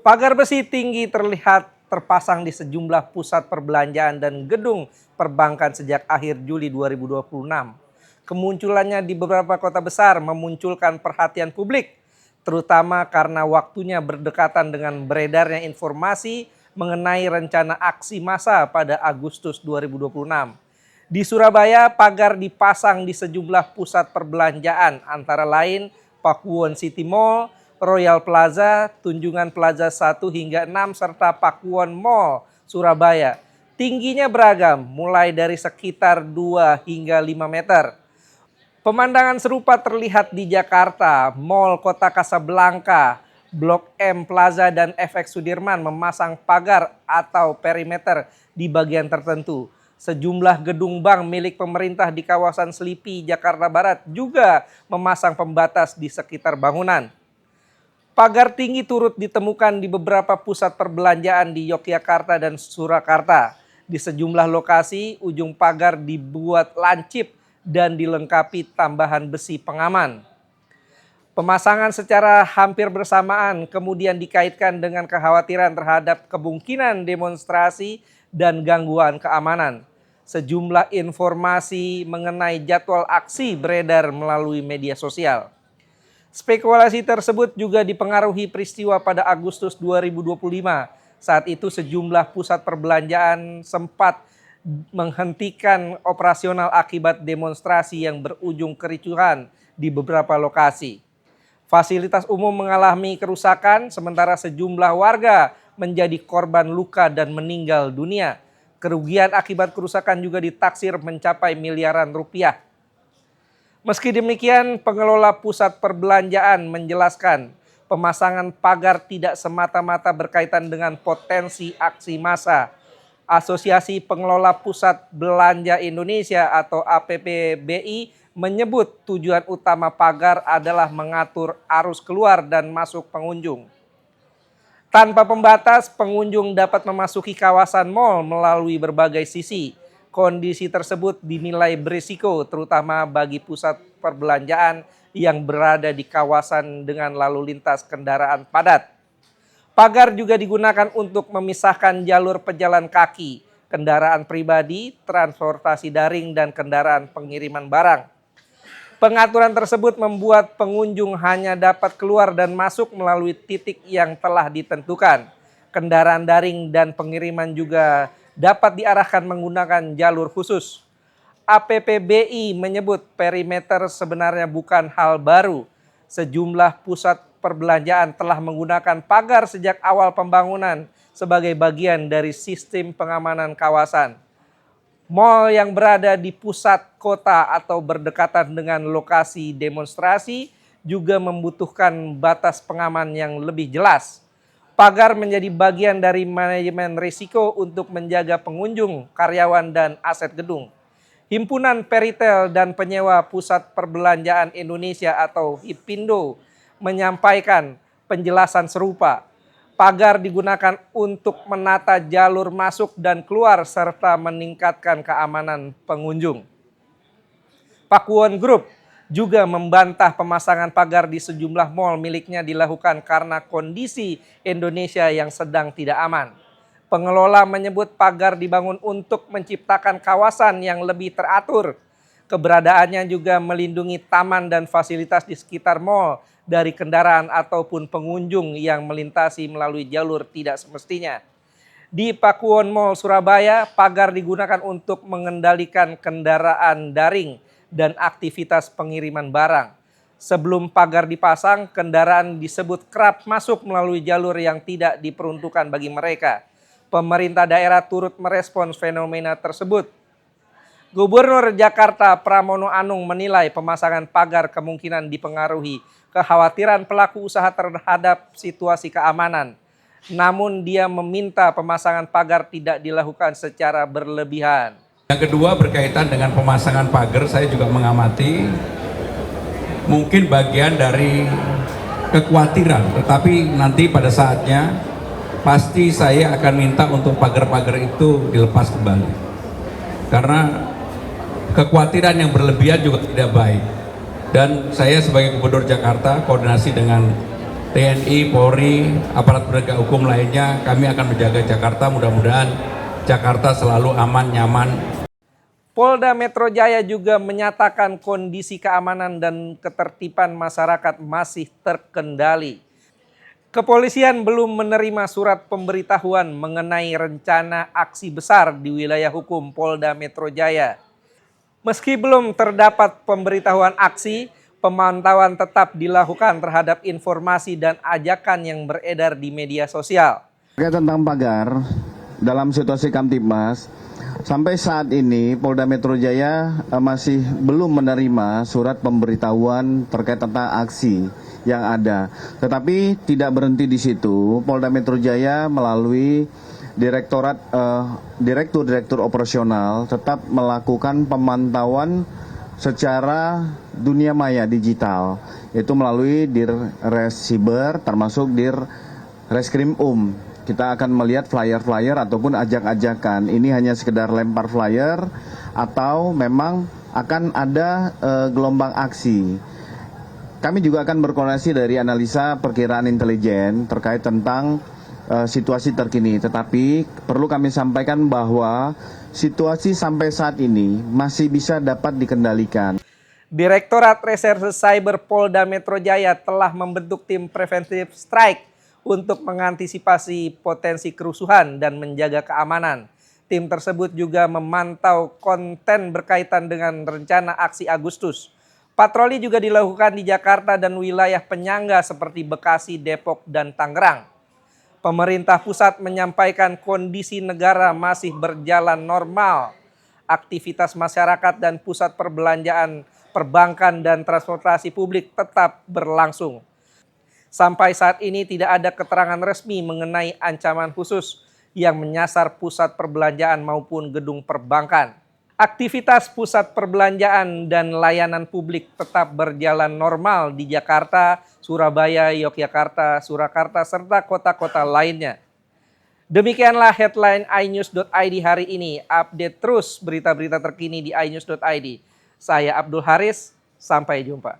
Pagar besi tinggi terlihat terpasang di sejumlah pusat perbelanjaan dan gedung perbankan sejak akhir Juli 2026. Kemunculannya di beberapa kota besar memunculkan perhatian publik, terutama karena waktunya berdekatan dengan beredarnya informasi mengenai rencana aksi massa pada Agustus 2026. Di Surabaya, pagar dipasang di sejumlah pusat perbelanjaan, antara lain Pakuwon City Mall, Royal Plaza, Tunjungan Plaza 1 hingga 6, serta Pakuwon Mall, Surabaya. Tingginya beragam, mulai dari sekitar 2 hingga 5 meter. Pemandangan serupa terlihat di Jakarta, Mall Kota Kasablanka, Blok M Plaza dan FX Sudirman memasang pagar atau perimeter di bagian tertentu. Sejumlah gedung bank milik pemerintah di kawasan Selipi, Jakarta Barat juga memasang pembatas di sekitar bangunan. Pagar tinggi turut ditemukan di beberapa pusat perbelanjaan di Yogyakarta dan Surakarta. Di sejumlah lokasi, ujung pagar dibuat lancip dan dilengkapi tambahan besi pengaman. Pemasangan secara hampir bersamaan kemudian dikaitkan dengan kekhawatiran terhadap kemungkinan demonstrasi dan gangguan keamanan. Sejumlah informasi mengenai jadwal aksi beredar melalui media sosial. Spekulasi tersebut juga dipengaruhi peristiwa pada Agustus 2025. Saat itu sejumlah pusat perbelanjaan sempat menghentikan operasional akibat demonstrasi yang berujung kericuhan di beberapa lokasi. Fasilitas umum mengalami kerusakan, sementara sejumlah warga menjadi korban luka dan meninggal dunia. Kerugian akibat kerusakan juga ditaksir mencapai miliaran rupiah. Meski demikian, pengelola pusat perbelanjaan menjelaskan pemasangan pagar tidak semata-mata berkaitan dengan potensi aksi massa. Asosiasi Pengelola Pusat Belanja Indonesia atau APPBI menyebut tujuan utama pagar adalah mengatur arus keluar dan masuk pengunjung. Tanpa pembatas, pengunjung dapat memasuki kawasan mal melalui berbagai sisi. Kondisi tersebut dinilai berisiko terutama bagi pusat perbelanjaan yang berada di kawasan dengan lalu lintas kendaraan padat. Pagar juga digunakan untuk memisahkan jalur pejalan kaki, kendaraan pribadi, transportasi daring, dan kendaraan pengiriman barang. Pengaturan tersebut membuat pengunjung hanya dapat keluar dan masuk melalui titik yang telah ditentukan. Kendaraan daring dan pengiriman juga dapat diarahkan menggunakan jalur khusus. APPBI menyebut perimeter sebenarnya bukan hal baru. Sejumlah pusat perbelanjaan telah menggunakan pagar sejak awal pembangunan sebagai bagian dari sistem pengamanan kawasan. Mal yang berada di pusat kota atau berdekatan dengan lokasi demonstrasi juga membutuhkan batas pengaman yang lebih jelas. Pagar menjadi bagian dari manajemen risiko untuk menjaga pengunjung, karyawan, dan aset gedung. Himpunan Peritel dan Penyewa Pusat Perbelanjaan Indonesia atau HIPINDO menyampaikan penjelasan serupa. Pagar digunakan untuk menata jalur masuk dan keluar serta meningkatkan keamanan pengunjung. Pakuwon Group juga membantah pemasangan pagar di sejumlah mal miliknya dilakukan karena kondisi Indonesia yang sedang tidak aman. Pengelola menyebut pagar dibangun untuk menciptakan kawasan yang lebih teratur. Keberadaannya juga melindungi taman dan fasilitas di sekitar mal dari kendaraan ataupun pengunjung yang melintasi melalui jalur tidak semestinya. Di Pakuwon Mall Surabaya, pagar digunakan untuk mengendalikan kendaraan daring dan aktivitas pengiriman barang. Sebelum pagar dipasang, kendaraan disebut kerap masuk melalui jalur yang tidak diperuntukkan bagi mereka. Pemerintah daerah turut merespons fenomena tersebut. Gubernur Jakarta Pramono Anung menilai pemasangan pagar kemungkinan dipengaruhi kekhawatiran pelaku usaha terhadap situasi keamanan. Namun dia meminta pemasangan pagar tidak dilakukan secara berlebihan. Yang kedua berkaitan dengan pemasangan pagar, saya juga mengamati mungkin bagian dari kekhawatiran, tetapi nanti pada saatnya pasti saya akan minta untuk pagar-pagar itu dilepas kembali. Karena kekhawatiran yang berlebihan juga tidak baik. Dan saya sebagai Gubernur Jakarta koordinasi dengan TNI, Polri, aparat penegak hukum lainnya, kami akan menjaga Jakarta. Mudah-mudahan Jakarta selalu aman, nyaman. Polda Metro Jaya juga menyatakan kondisi keamanan dan ketertiban masyarakat masih terkendali. Kepolisian belum menerima surat pemberitahuan mengenai rencana aksi besar di wilayah hukum Polda Metro Jaya. Meski belum terdapat pemberitahuan aksi, pemantauan tetap dilakukan terhadap informasi dan ajakan yang beredar di media sosial. Terkait tentang pagar, dalam situasi Kamtibmas, sampai saat ini Polda Metro Jaya masih belum menerima surat pemberitahuan terkait tentang aksi yang ada. Tetapi tidak berhenti di situ, Polda Metro Jaya melalui Direktur Operasional tetap melakukan pemantauan secara dunia maya digital, itu melalui Dirresiber termasuk Dirreskrim Kita akan melihat flyer-flyer ataupun ajak-ajakan. Ini hanya sekedar lempar flyer atau memang akan ada gelombang aksi. Kami juga akan berkoordinasi dari analisa perkiraan intelijen terkait tentang situasi terkini. Tetapi perlu kami sampaikan bahwa situasi sampai saat ini masih bisa dapat dikendalikan. Direktorat Reserse Cyber Polda Metro Jaya telah membentuk tim preventive strike untuk mengantisipasi potensi kerusuhan dan menjaga keamanan. Tim tersebut juga memantau konten berkaitan dengan rencana aksi Agustus. Patroli juga dilakukan di Jakarta dan wilayah penyangga seperti Bekasi, Depok, dan Tangerang. Pemerintah pusat menyampaikan kondisi negara masih berjalan normal. Aktivitas masyarakat dan pusat perbelanjaan, perbankan, dan transportasi publik tetap berlangsung. Sampai saat ini tidak ada keterangan resmi mengenai ancaman khusus yang menyasar pusat perbelanjaan maupun gedung perbankan. Aktivitas pusat perbelanjaan dan layanan publik tetap berjalan normal di Jakarta, Surabaya, Yogyakarta, Surakarta, serta kota-kota lainnya. Demikianlah headline iNews.id hari ini. Update terus berita-berita terkini di iNews.id. Saya Abdul Haris, sampai jumpa.